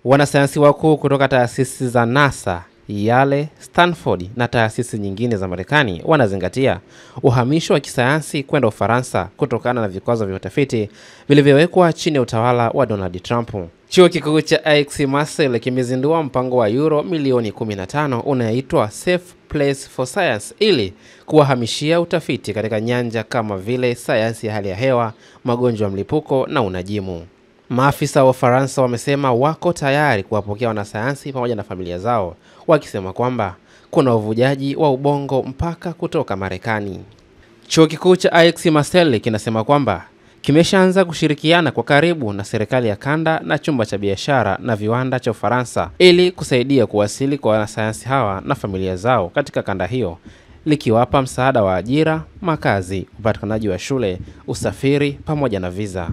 Wanasayansi wakuu kutoka taasisi za NASA, Yale, Stanford na taasisi nyingine za Marekani wanazingatia uhamisho wa kisayansi kwenda Ufaransa kutokana na vikwazo vya utafiti vilivyowekwa chini ya utawala wa Donald Trump. Chuo kikuu cha Aix-Marseille kimezindua mpango wa euro milioni 15 unaoitwa Safe Place for Science ili kuwahamishia utafiti katika nyanja kama vile sayansi ya hali ya hewa, magonjwa ya mlipuko na unajimu. Maafisa wa Ufaransa wamesema wako tayari kuwapokea wanasayansi pamoja na familia zao, wakisema kwamba kuna uvujaji wa ubongo mpaka kutoka Marekani. Chuo kikuu cha Aix-Marseille kinasema kwamba kimeshaanza kushirikiana kwa karibu na serikali ya kanda na chumba cha biashara na viwanda cha Ufaransa ili kusaidia kuwasili kwa wanasayansi hawa na familia zao katika kanda hiyo, likiwapa msaada wa ajira, makazi, upatikanaji wa shule, usafiri pamoja na visa.